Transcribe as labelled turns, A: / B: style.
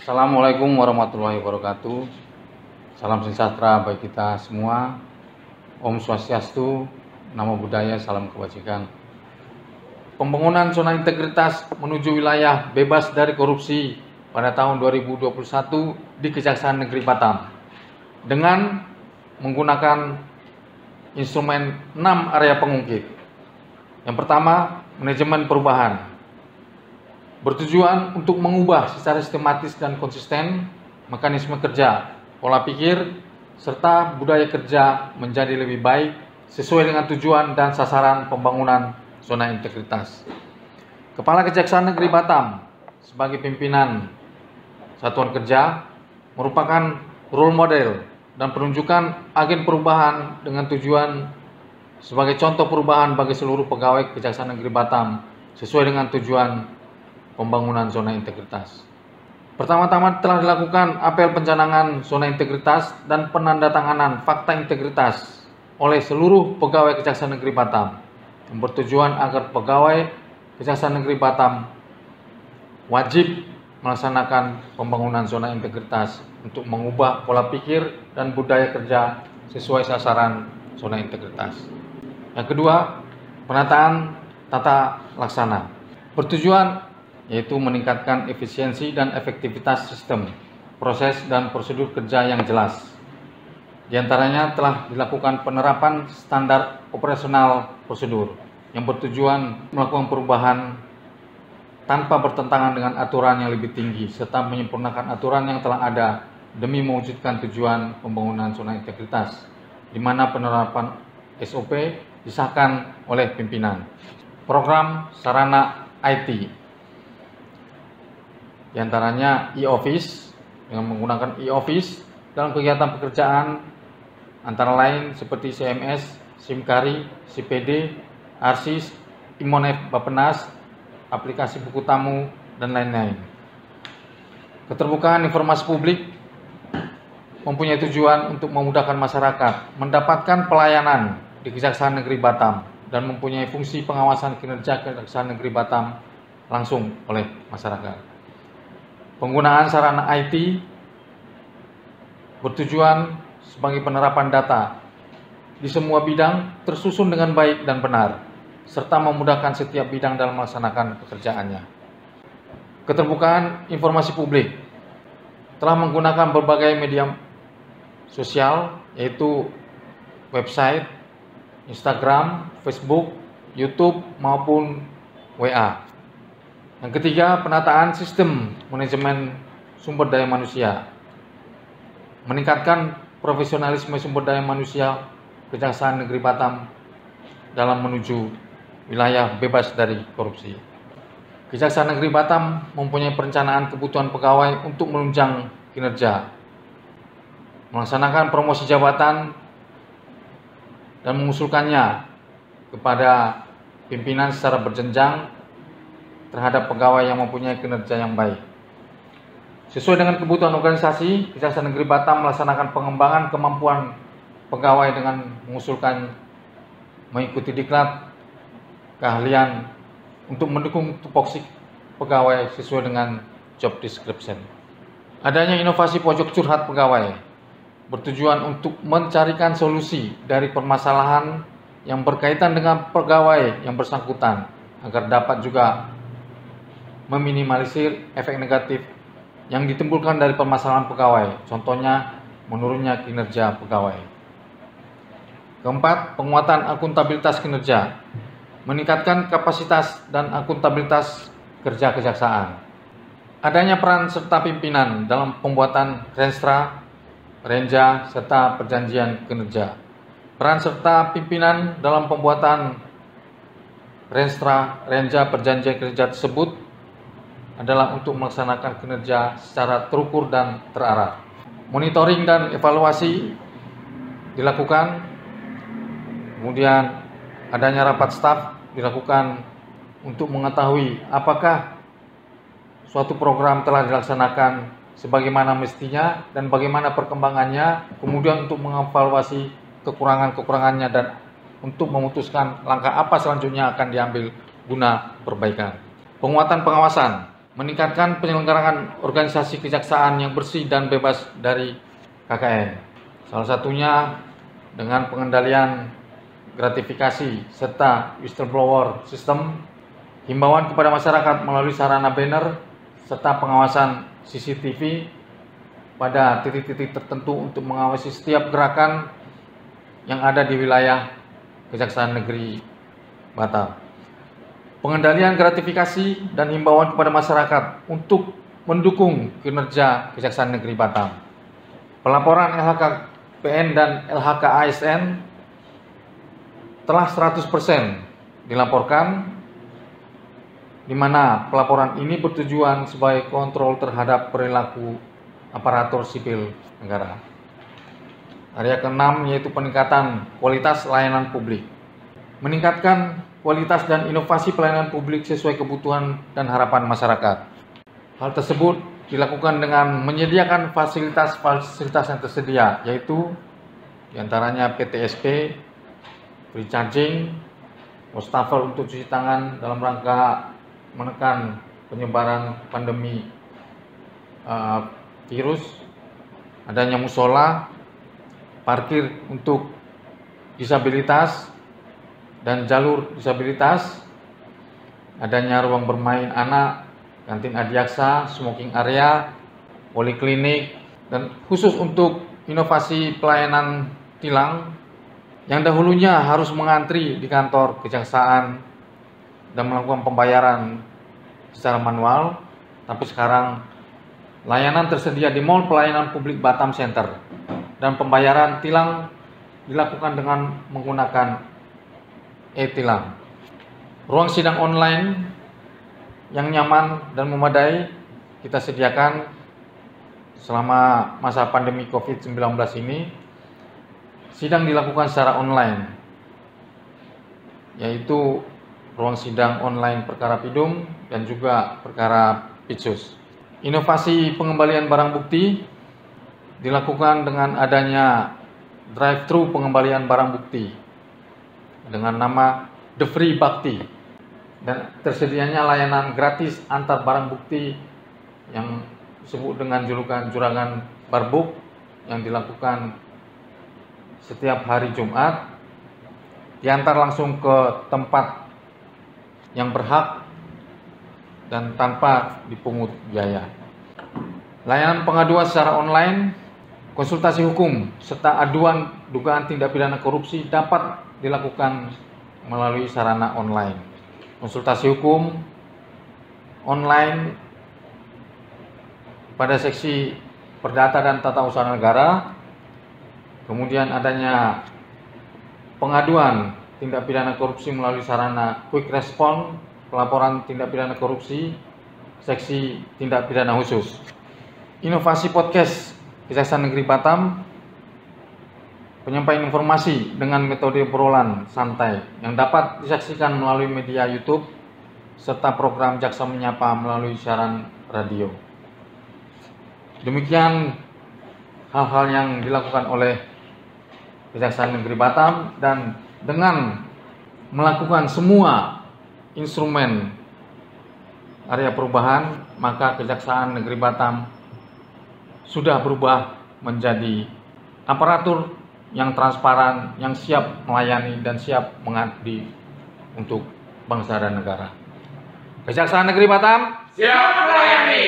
A: Assalamualaikum warahmatullahi wabarakatuh. Salam sejahtera bagi kita semua. Om Swastiastu, Namo Buddhaya, salam kebajikan. Pembangunan zona integritas menuju wilayah bebas dari korupsi pada tahun 2021 di Kejaksaan Negeri Batam dengan menggunakan instrumen 6 area pengungkit. Yang pertama, manajemen perubahan. Bertujuan untuk mengubah secara sistematis dan konsisten mekanisme kerja, pola pikir, serta budaya kerja menjadi lebih baik sesuai dengan tujuan dan sasaran pembangunan zona integritas. Kepala Kejaksaan Negeri Batam sebagai pimpinan satuan kerja merupakan role model dan penunjukan agen perubahan dengan tujuan sebagai contoh perubahan bagi seluruh pegawai Kejaksaan Negeri Batam sesuai dengan tujuan pembangunan zona integritas. Pertama-tama telah dilakukan apel pencanangan zona integritas dan penandatanganan fakta integritas oleh seluruh pegawai Kejaksaan Negeri Batam yang bertujuan agar pegawai Kejaksaan Negeri Batam wajib melaksanakan pembangunan zona integritas untuk mengubah pola pikir dan budaya kerja sesuai sasaran zona integritas. Yang kedua, penataan tata laksana. Bertujuan yaitu meningkatkan efisiensi dan efektivitas sistem, proses dan prosedur kerja yang jelas. Di antaranya telah dilakukan penerapan standar operasional prosedur yang bertujuan melakukan perubahan tanpa bertentangan dengan aturan yang lebih tinggi serta menyempurnakan aturan yang telah ada demi mewujudkan tujuan pembangunan zona integritas, di mana penerapan SOP disahkan oleh pimpinan. Program sarana IT, di antaranya e-office, dengan menggunakan e-office dalam kegiatan pekerjaan antara lain seperti CMS, SIMKARI, CPD, ARSIS, Imonef Bapenas, aplikasi buku tamu, dan lain-lain. Keterbukaan informasi publik mempunyai tujuan untuk memudahkan masyarakat mendapatkan pelayanan di Kejaksaan Negeri Batam dan mempunyai fungsi pengawasan kinerja Kejaksaan Negeri Batam langsung oleh masyarakat. Penggunaan sarana IT bertujuan sebagai penerapan data di semua bidang tersusun dengan baik dan benar, serta memudahkan setiap bidang dalam melaksanakan pekerjaannya. Keterbukaan informasi publik telah menggunakan berbagai media sosial, yaitu website, Instagram, Facebook, YouTube, maupun WA. Yang ketiga, penataan sistem manajemen sumber daya manusia. Meningkatkan profesionalisme sumber daya manusia Kejaksaan Negeri Batam dalam menuju wilayah bebas dari korupsi. Kejaksaan Negeri Batam mempunyai perencanaan kebutuhan pegawai untuk menunjang kinerja, melaksanakan promosi jabatan, dan mengusulkannya kepada pimpinan secara berjenjang terhadap pegawai yang mempunyai kinerja yang baik. Sesuai dengan kebutuhan organisasi, Kejaksaan Negeri Batam melaksanakan pengembangan kemampuan pegawai dengan mengusulkan mengikuti diklat keahlian untuk mendukung tupoksi pegawai sesuai dengan job description. Adanya inovasi pojok curhat pegawai bertujuan untuk mencarikan solusi dari permasalahan yang berkaitan dengan pegawai yang bersangkutan agar dapat juga meminimalisir efek negatif yang ditimbulkan dari permasalahan pegawai, contohnya menurunnya kinerja pegawai. Keempat, penguatan akuntabilitas kinerja, meningkatkan kapasitas dan akuntabilitas kerja kejaksaan. Adanya peran serta pimpinan dalam pembuatan renstra, renja, serta perjanjian kinerja. Peran serta pimpinan dalam pembuatan renstra, renja, perjanjian kinerja tersebut adalah untuk melaksanakan kinerja secara terukur dan terarah. Monitoring dan evaluasi dilakukan, kemudian adanya rapat staf dilakukan untuk mengetahui apakah suatu program telah dilaksanakan sebagaimana mestinya dan bagaimana perkembangannya, kemudian untuk mengevaluasi kekurangan-kekurangannya dan untuk memutuskan langkah apa selanjutnya akan diambil guna perbaikan. Penguatan pengawasan, meningkatkan penyelenggaraan organisasi kejaksaan yang bersih dan bebas dari KKN. Salah satunya dengan pengendalian gratifikasi serta whistleblower system, himbauan kepada masyarakat melalui sarana banner, serta pengawasan CCTV pada titik-titik tertentu untuk mengawasi setiap gerakan yang ada di wilayah Kejaksaan Negeri Batam. Pengendalian gratifikasi dan himbauan kepada masyarakat untuk mendukung kinerja Kejaksaan Negeri Batam. Pelaporan LHKPN dan LHKASN telah 100% dilaporkan, di mana pelaporan ini bertujuan sebagai kontrol terhadap perilaku aparatur sipil negara. Area ke-6 yaitu peningkatan kualitas layanan publik. Meningkatkan kualitas dan inovasi pelayanan publik sesuai kebutuhan dan harapan masyarakat. Hal tersebut dilakukan dengan menyediakan fasilitas-fasilitas yang tersedia, yaitu diantaranya PTSP, free charging, wastafel untuk cuci tangan dalam rangka menekan penyebaran pandemi virus, adanya musola, parkir untuk disabilitas dan jalur disabilitas, adanya ruang bermain anak, kantin adiaksa, smoking area, poliklinik, dan khusus untuk inovasi pelayanan tilang yang dahulunya harus mengantri di kantor kejaksaan dan melakukan pembayaran secara manual, tapi sekarang layanan tersedia di Mall Pelayanan Publik Batam Center dan pembayaran tilang dilakukan dengan menggunakan e-tilang. Ruang sidang online yang nyaman dan memadai kita sediakan selama masa pandemi COVID-19 ini. Sidang dilakukan secara online, yaitu ruang sidang online perkara pidum dan juga perkara pitsus. Inovasi pengembalian barang bukti dilakukan dengan adanya drive-thru pengembalian barang bukti dengan nama The Free Bakti, dan tersedianya layanan gratis antar barang bukti yang disebut dengan julukan Juragan Barbuk yang dilakukan setiap hari Jumat, diantar langsung ke tempat yang berhak dan tanpa dipungut biaya. Layanan pengaduan secara online, konsultasi hukum, serta aduan dugaan tindak pidana korupsi dapat dilakukan melalui sarana online. Konsultasi hukum online pada seksi Perdata dan Tata Usaha Negara, kemudian adanya pengaduan tindak pidana korupsi melalui sarana Quick Response, pelaporan tindak pidana korupsi, seksi tindak pidana khusus. Inovasi podcast Kejaksaan Negeri Batam, penyampaian informasi dengan metode obrolan santai yang dapat disaksikan melalui media YouTube, serta program Jaksa Menyapa melalui siaran radio. Demikian hal-hal yang dilakukan oleh Kejaksaan Negeri Batam, dan dengan melakukan semua instrumen area perubahan, maka Kejaksaan Negeri Batam sudah berubah menjadi aparatur yang transparan, yang siap melayani dan siap mengabdi untuk bangsa dan negara. Kejaksaan Negeri Batam siap melayani.